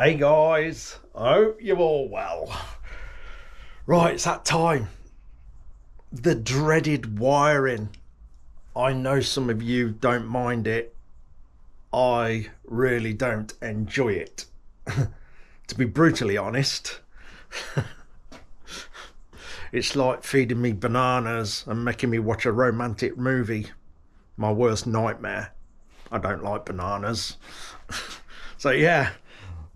Hey guys, I hope you're all well. Right, it's that time. The dreaded wiring. I know some of you don't mind it. I really don't enjoy it. To be brutally honest, it's like feeding me bananas and making me watch a romantic movie. My worst nightmare. I don't like bananas. So yeah.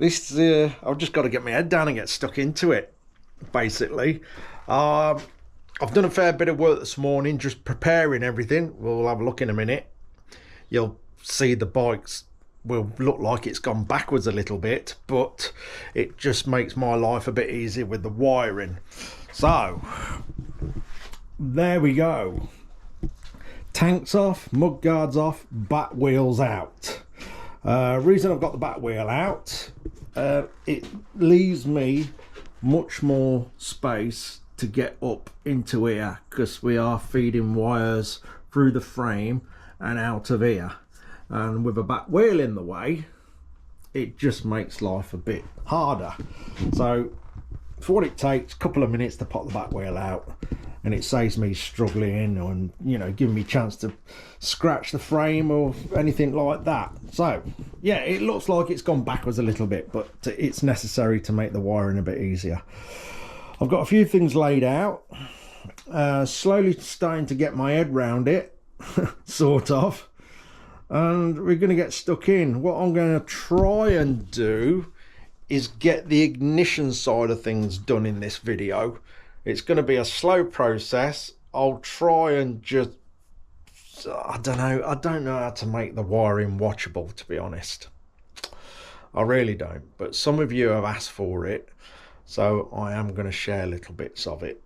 I've just got to get my head down and get stuck into it, basically. I've done a fair bit of work this morning, just preparing everything. We'll have a look in a minute. You'll see the bikes will look like it's gone backwards a little bit, but it just makes my life a bit easier with the wiring. So, there we go. Tanks off, mud guards off, back wheels out. Reason I've got the back wheel out, it leaves me much more space to get up into here because we are feeding wires through the frame and out of here, and with a back wheel in the way it just makes life a bit harder. So for what it takes, a couple of minutes to pop the back wheel out, and it saves me struggling and, you know, giving me a chance to scratch the frame or anything like that. So yeah, it looks like it's gone backwards a little bit, but it's necessary to make the wiring a bit easier. I've got a few things laid out, slowly starting to get my head round it, sort of, and we're going to get stuck in. What I'm going to try and do is get the ignition side of things done in this video. It's going to be a slow process. I'll try and just, I don't know how to make the wiring watchable, to be honest. I really don't, but some of you have asked for it, so I am going to share little bits of it.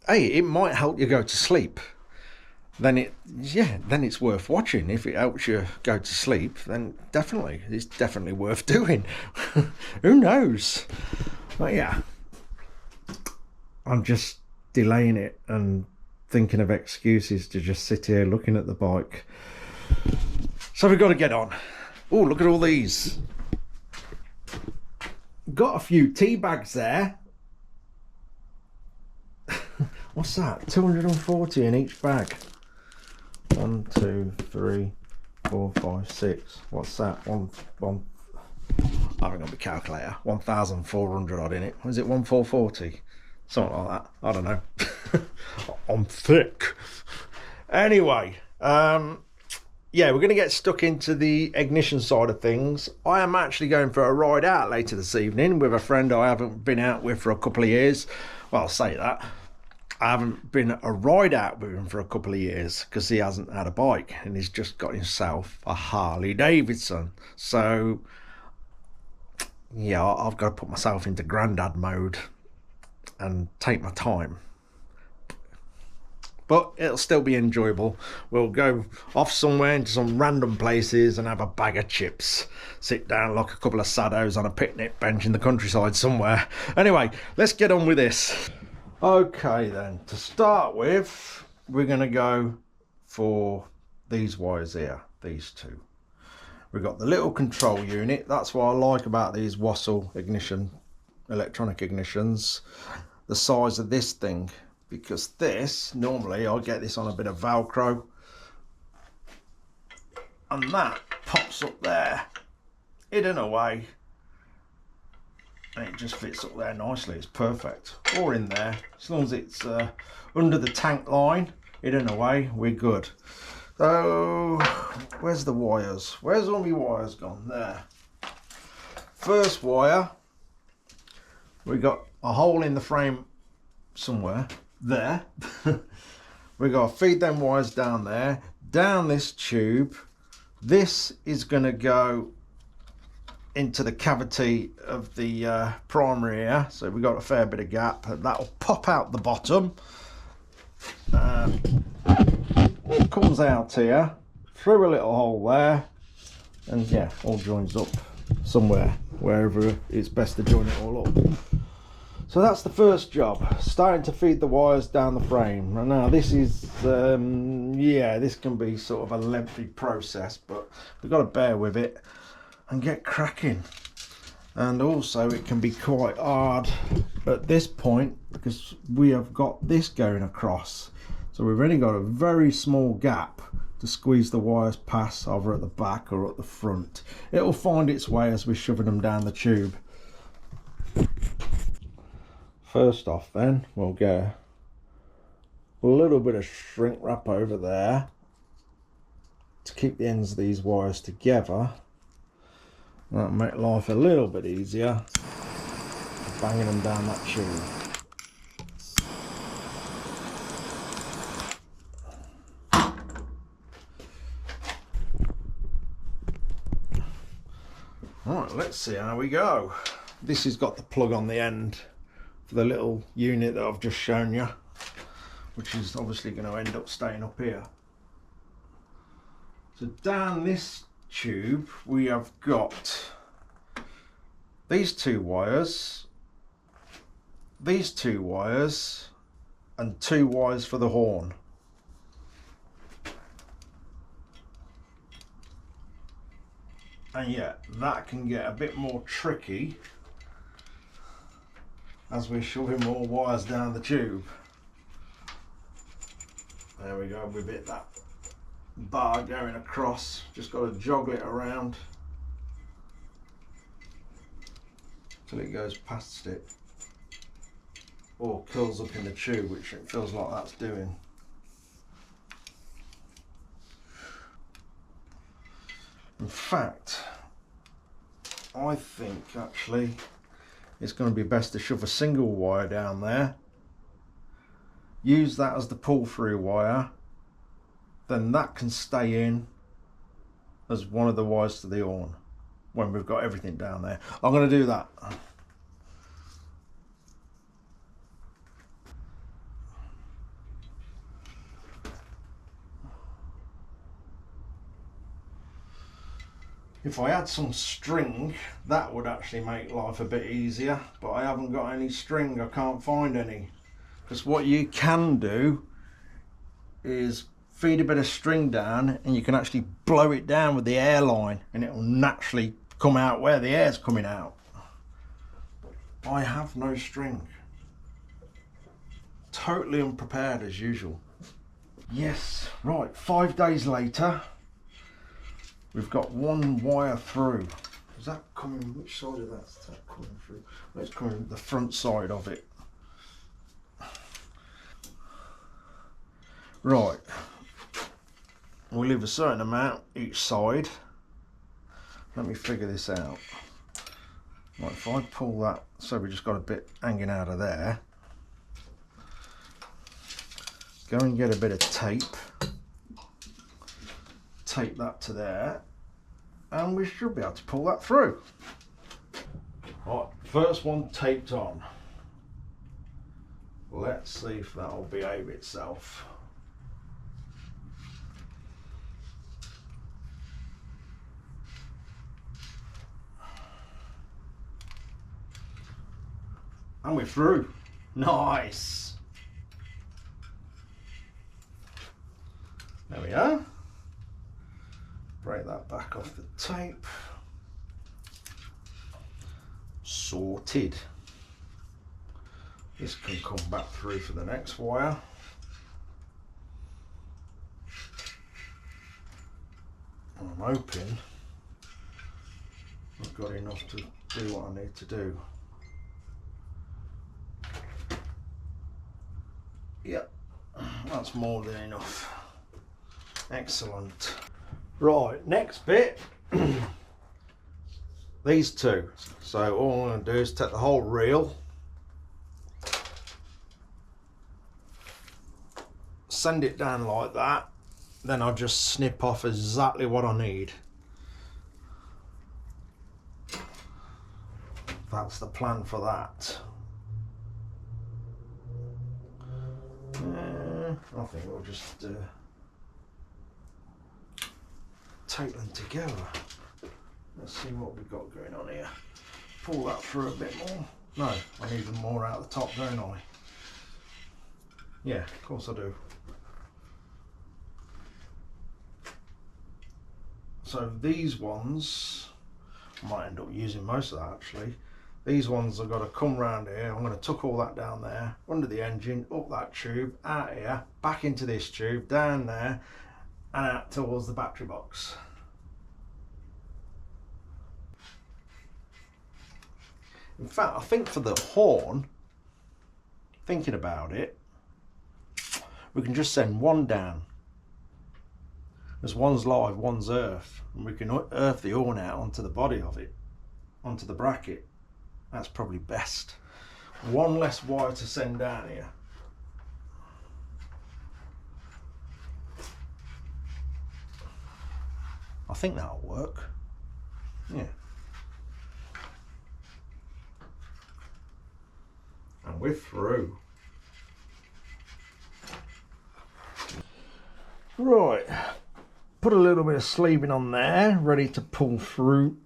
Hey, it might help you go to sleep. Then it's worth watching. If it helps you go to sleep, then it's definitely worth doing. Who knows? But yeah, I'm just delaying it and thinking of excuses to just sit here looking at the bike. So we've got to get on. Oh, look at all these. Got a few tea bags there. What's that? 240 in each bag. 1, 2, 3, 4, 5, 6. What's that? One. I haven't got my calculator. 1,400 odd in it. Was it 1,440? Something like that. I don't know. I'm thick. Anyway, yeah, we're going to get stuck into the ignition side of things. I am actually going for a ride out later this evening with a friend I haven't been out with for a couple of years. Well, I'll say that. I haven't been a ride out with him for a couple of years because he hasn't had a bike and he's just got himself a Harley Davidson. So yeah, I've got to put myself into granddad mode and take my time, but it'll still be enjoyable. We'll go off somewhere into some random places and have a bag of chips, sit down like a couple of saddos on a picnic bench in the countryside somewhere. Anyway, let's get on with this. Okay then, to start with, we're going to go for these wires here, these two. We've got the little control unit. That's what I like about these Wassel ignition, electronic ignitions, the size of this thing, because this, normally I get this on a bit of Velcro, and that pops up there, hidden away, and it just fits up there nicely. It's perfect. Or in there, as long as it's under the tank line, hidden away, we're good. So where's the wires? Where's all my wires gone? There. First wire, we got a hole in the frame somewhere there. We got to feed them wires down there, down this tube. This is going to go into the cavity of the primary here, so we've got a fair bit of gap, and that'll pop out the bottom. It comes out here through a little hole there, and yeah, all joins up somewhere, wherever it's best to join it all up. So that's the first job, starting to feed the wires down the frame. And now this is, yeah, this can be sort of a lengthy process, but we've got to bear with it. and get cracking. And also it can be quite hard at this point because we have got this going across, so we've only got a very small gap to squeeze the wires past, either at the back or at the front. It'll find its way as we're shoving them down the tube. First off then, we'll get a little bit of shrink wrap over there to keep the ends of these wires together. That'll make life a little bit easier, banging them down that tube. Right, let's see how we go. This has got the plug on the end for the little unit that I've just shown you, which is obviously going to end up staying up here. So down this tube we have got these two wires, and 2 wires for the horn. And yeah, that can get a bit more tricky as we're shoving more wires down the tube. There we go, we've hit that bar going across, just got to joggle it around till it goes past it, or curls up in the tube, which it feels like that's doing. In fact, I think actually it's going to be best to shove a single wire down there, use that as the pull through wire, then that can stay in as one of the wires to the horn when we've got everything down there. I'm going to do that. If I had some string, that would actually make life a bit easier, but I haven't got any string. I can't find any. Because what you can do is feed a bit of string down and you can actually blow it down with the air line and it will naturally come out where the air's coming out. I have no string. Totally unprepared as usual. Yes, right, 5 days later, we've got 1 wire through. Is that coming, which side of that's that coming through? Well, it's coming the front side of it. Right, we'll leave a certain amount each side. Let me figure this out. Right, if I pull that, so we just got a bit hanging out of there. Go and get a bit of tape. Tape that to there, and we should be able to pull that through. Right, first one taped on. Let's see if that'll behave itself. And we're through. Nice. There we are. Break that back off the tape. Sorted. This can come back through for the next wire. And I'm hoping I've got enough to do what I need to do. Yep, that's more than enough. Excellent. Right, next bit, these two. So all I'm going to do is take the whole reel, send it down like that, then I'll just snip off exactly what I need. That's the plan for that. I think we'll just tape them together. Let's see what we've got going on here. Pull that through a bit more. No, I need them more out the top, don't I? Yeah, of course I do. So these ones might end up using most of that actually. These ones I've got to come round here. I'm going to tuck all that down there, under the engine, up that tube, out here, back into this tube, down there, and out towards the battery box. In fact, I think for the horn, thinking about it, we can just send one down. As one's live, one's earth, and we can earth the horn out onto the body of it, onto the bracket. That's probably best. One less wire to send down here. I think that'll work. Yeah. And we're through. Right. Put a little bit of sleeving on there, ready to pull through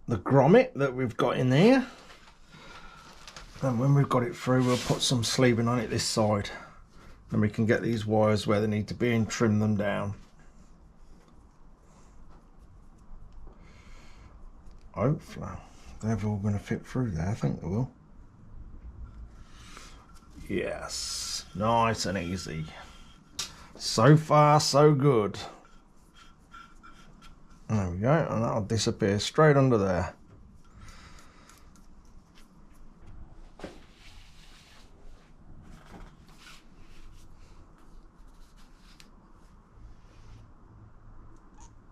the grommet that we've got in there. And when we've got it through, we'll put some sleeving on it this side. And we can get these wires where they need to be and trim them down. Hopefully they're all going to fit through there. I think they will. Yes, nice and easy. So far so good. There we go, and that'll disappear straight under there.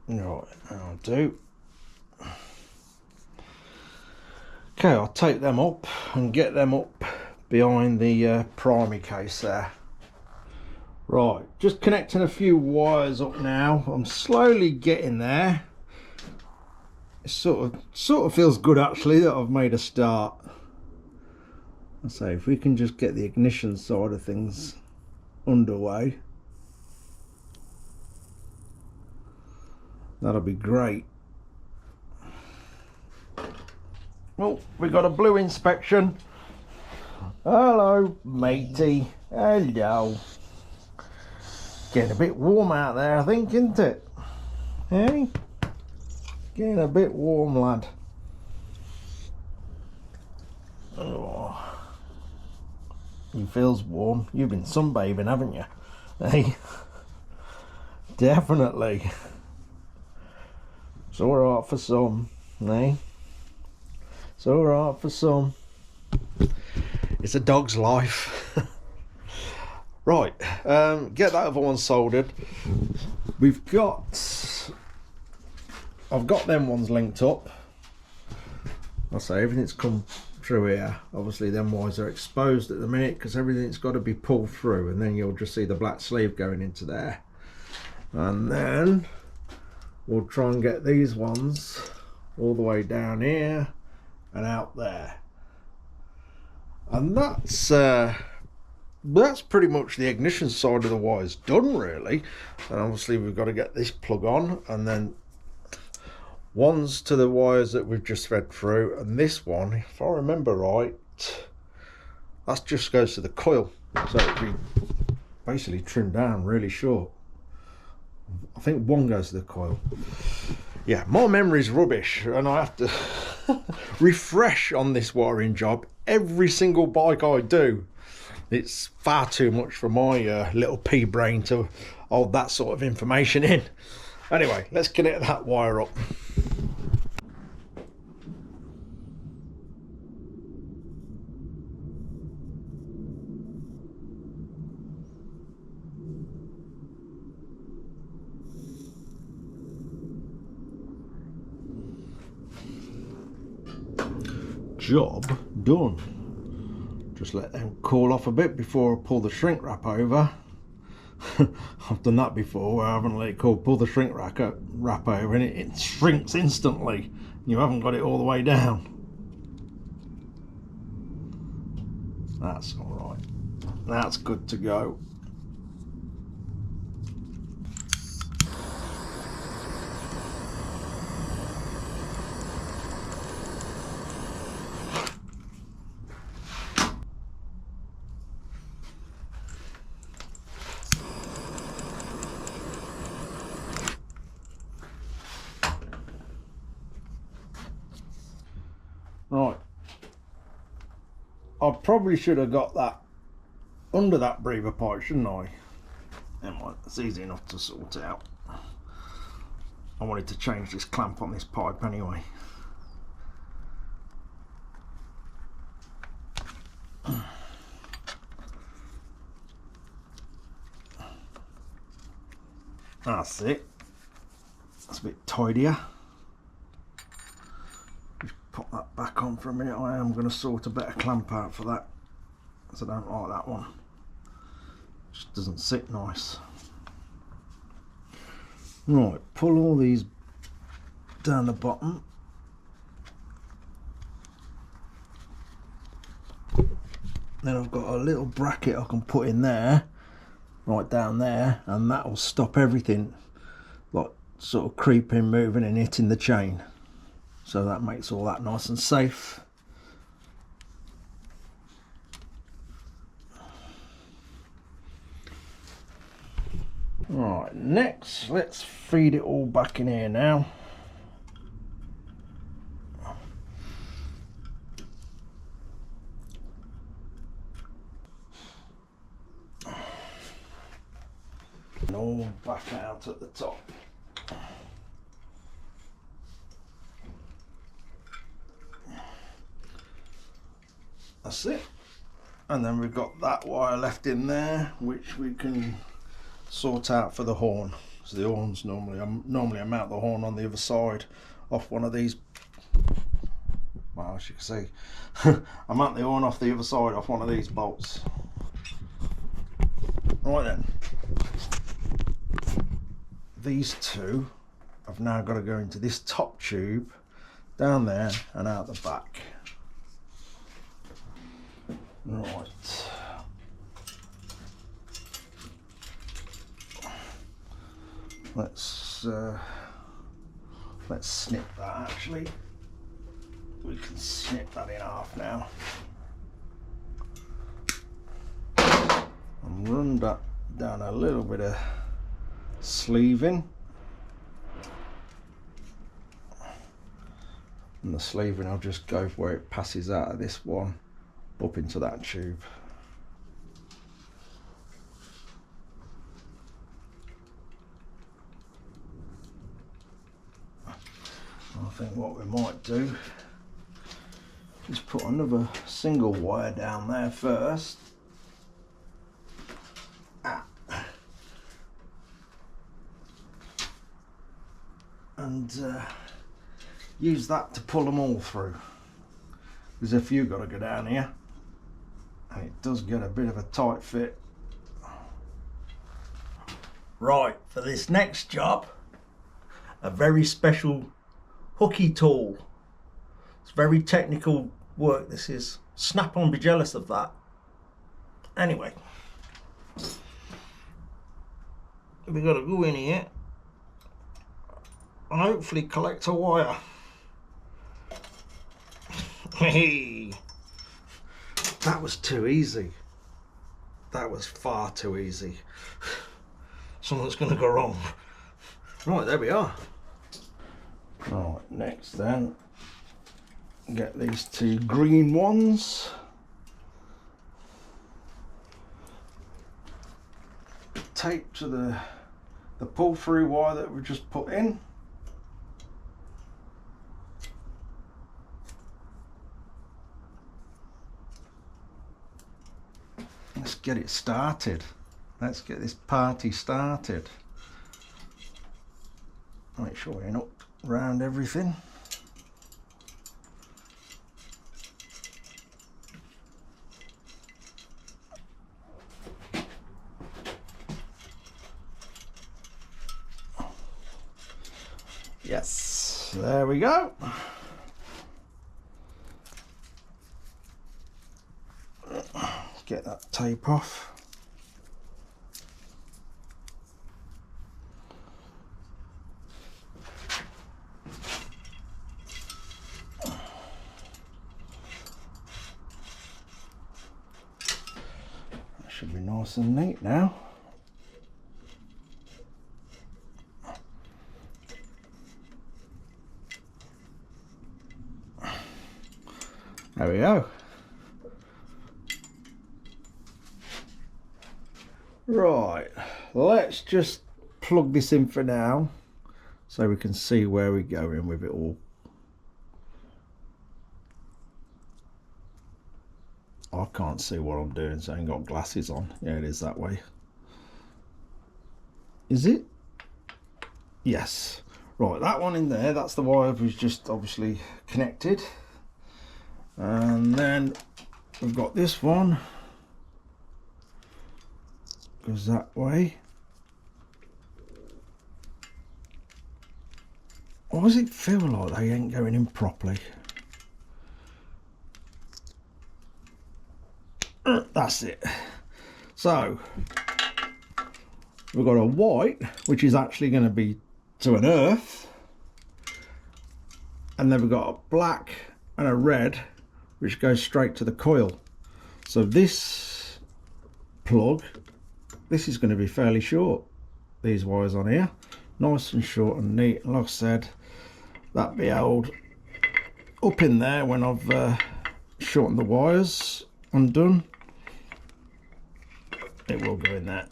Right, that'll do. Okay, I'll take them up and get them up behind the primary case there. Right, just connecting a few wires up now. I'm slowly getting there. It sort of feels good actually that I've made a start. I say if we can just get the ignition side of things underway, that'll be great. Oh, we got a blue inspection. Hello, matey. Hello. Getting a bit warm out there, I think, isn't it? Hey? Getting a bit warm, lad. Oh. He feels warm. You've been sunbathing, haven't you? Hey? Definitely. It's alright for some, eh? It's alright for some. It's a dog's life. Right, get that other one soldered. I've got them ones linked up. I'll say everything's come through here. Obviously them wires are exposed at the minute because everything's got to be pulled through, and then you'll just see the black sleeve going into there. And then we'll try and get these ones all the way down here and out there. And that's pretty much the ignition side of the wires done really. And obviously we've got to get this plug on, and then one's to the wires that we've just thread through, and this one, if I remember right, that just goes to the coil, so it'll be basically trimmed down really short. I think one goes to the coil. Yeah, my memory's rubbish and I have to refresh on this wiring job every single bike I do. It's far too much for my little pea brain to hold that sort of information in. Anyway, let's connect that wire up. Job done. Just let them cool off a bit before I pull the shrink wrap over. I've done that before where I haven't let it cool, pull the shrink wrap over and it shrinks instantly. You haven't got it all the way down. That's alright. That's good to go. I probably should have got that under that breather pipe, shouldn't I? Anyway, it's easy enough to sort out. I wanted to change this clamp on this pipe anyway. That's it. That's a bit tidier. Just pop that back on for a minute. I am going to sort a better clamp out for that, because I don't like that one. Just doesn't sit nice. Right, pull all these down the bottom. Then I've got a little bracket I can put in there, right down there, and that will stop everything like sort of creeping, moving and hitting the chain. So that makes all that nice and safe. Right, next let's feed it all back in here now. And all back out at the top. That's it. And then we've got that wire left in there, which we can sort out for the horn. So the horn's normally I mount the horn on the other side off one of these. Well, as you can see, I mount the horn off the other side off one of these bolts. Right then, these two have now got to go into this top tube down there and out the back. Right. Let's snip that actually. We can snip that in half now. And run that down a little bit of sleeving. And the sleeving I'll just go for where it passes out of this one up into that tube. I think what we might do is put another single wire down there first. And use that to pull them all through. Because if you've got to go down here, and it does get a bit of a tight fit. Right, for this next job, a very special hooky tool. It's very technical work, this is. Snap-on, be jealous of that. Anyway, we've got to go in here and hopefully collect a wire. Hey, that was too easy. That was far too easy. Something's going to go wrong. Right, there we are. Right, next then, get these two green ones. Tape to the pull-through wire that we just put in. Let's get it started. Let's get this party started. Make sure we're not round everything. Yes, there we go. Get that tape off. That should be nice and neat now. There we go. Right, let's just plug this in for now so we can see where we're going with it all. I can't see what I'm doing, so I ain't got glasses on. Yeah, it is that way. Is it? Yes. Right, that one in there, that's the wire was just obviously connected. And then we've got this one. Goes that way. Why does it feel like they ain't going in properly? That's it. So we've got a white, which is actually going to be to an earth, and then we've got a black and a red, which goes straight to the coil. So this plug, this is going to be fairly short. These wires on here, nice and short and neat. Like I said, that'll be held up in there when I've shortened the wires undone. It will go in there.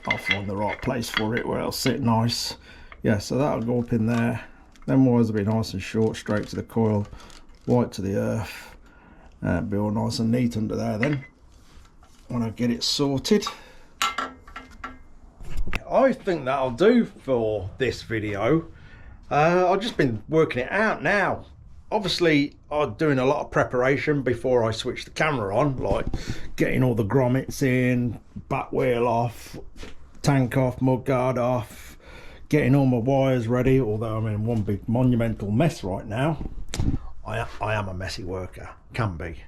I'll find the right place for it where it'll sit nice. Yeah, so that'll go up in there. Them wires will be nice and short, straight to the coil, white to the earth. It'll be all nice and neat under there then when I get it sorted. I think that'll do for this video. I've just been working it out now. Obviously, I'm doing a lot of preparation before I switch the camera on, like getting all the grommets in, back wheel off, tank off, mudguard off, getting all my wires ready, although I'm in one big monumental mess right now. I am a messy worker, can be.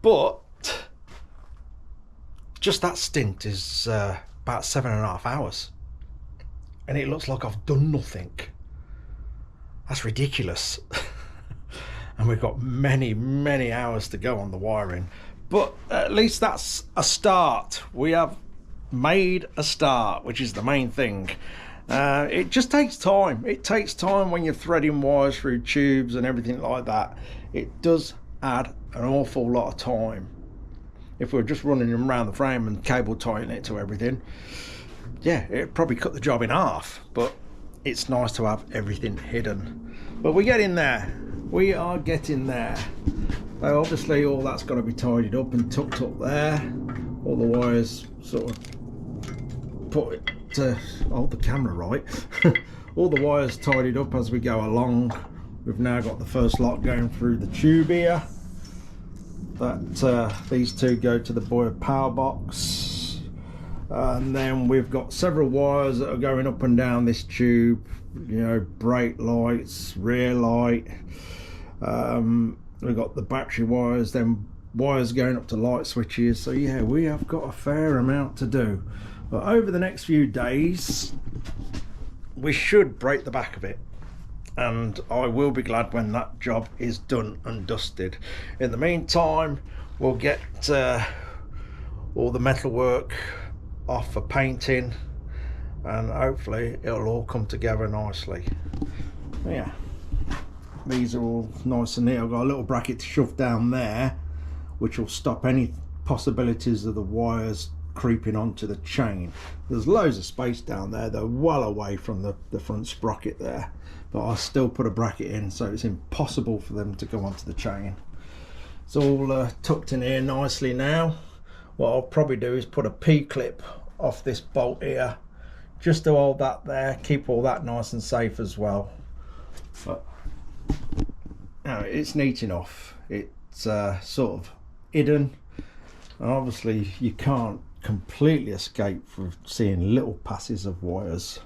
But just that stint is about 7.5 hours. And it looks like I've done nothing. That's ridiculous. And we've got many hours to go on the wiring, but at least that's a start. We have made a start, which is the main thing. It just takes time. It takes time when you're threading wires through tubes and everything like that. It does add an awful lot of time. If we're just running them around the frame and cable tying it to everything, yeah, it'd probably cut the job in half. But it's nice to have everything hidden. But we're getting there. We are getting there. So obviously all that's got to be tidied up and tucked up there. All the wires sort of put it to hold the camera right. All the wires tidied up as we go along. We've now got the first lot going through the tube here. That these two go to the boy power box. And then we've got several wires that are going up and down this tube. You know, brake lights, rear light. We've got the battery wires, then wires going up to light switches. So yeah, we have got a fair amount to do. But over the next few days, we should break the back of it. And I will be glad when that job is done and dusted. In the meantime, we'll get all the metalwork off for painting, and hopefully it'll all come together nicely. Yeah, these are all nice and neat. I've got a little bracket to shove down there, which will stop any possibilities of the wires creeping onto the chain. There's loads of space down there. They're well away from the front sprocket there, but I'll still put a bracket in so it's impossible for them to go onto the chain. It's all tucked in here nicely now. What I'll probably do is put a P-clip off this bolt here, just to hold that there, keep all that nice and safe as well. But no, it's neat enough. It's sort of hidden, and obviously you can't completely escape from seeing little passes of wires.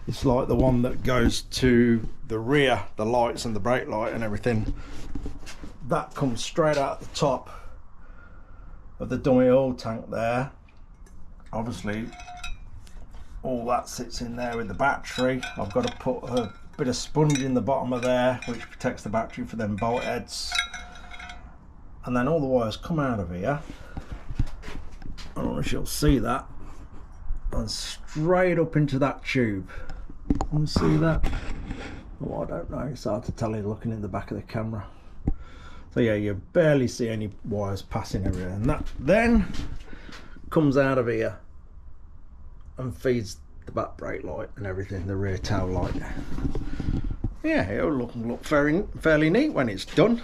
It's like the one that goes to the rear, the lights and the brake light and everything, that comes straight out the top of the dummy oil tank there. Obviously all that sits in there with the battery. I've got to put a bit of sponge in the bottom of there, which protects the battery for them bolt heads. And then all the wires come out of here, I don't know if you'll see that, and straight up into that tube. Can you see that? Oh, I don't know, it's hard to tell you looking in the back of the camera. So yeah, you barely see any wires passing everywhere. And that then comes out of here and feeds the back brake light and everything, the rear tail light. Yeah, it'll look fairly neat when it's done.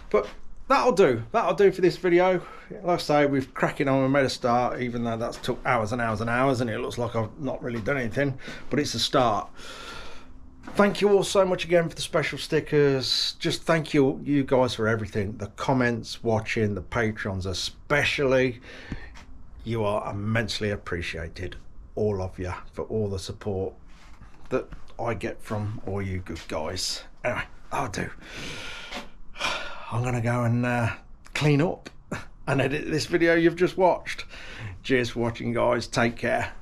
But that'll do for this video. Like I say, we've cracking on, we made a start, even though that's took hours and hours and hours, and it looks like I've not really done anything, but it's a start. Thank you all so much again for the special stickers. Just thank you guys for everything, the comments, watching, the patrons especially. You are immensely appreciated, all of you, for all the support that I get from all you good guys. Anyway, I'll do. I'm gonna go and clean up and edit this video you've just watched. Cheers for watching, guys. Take care.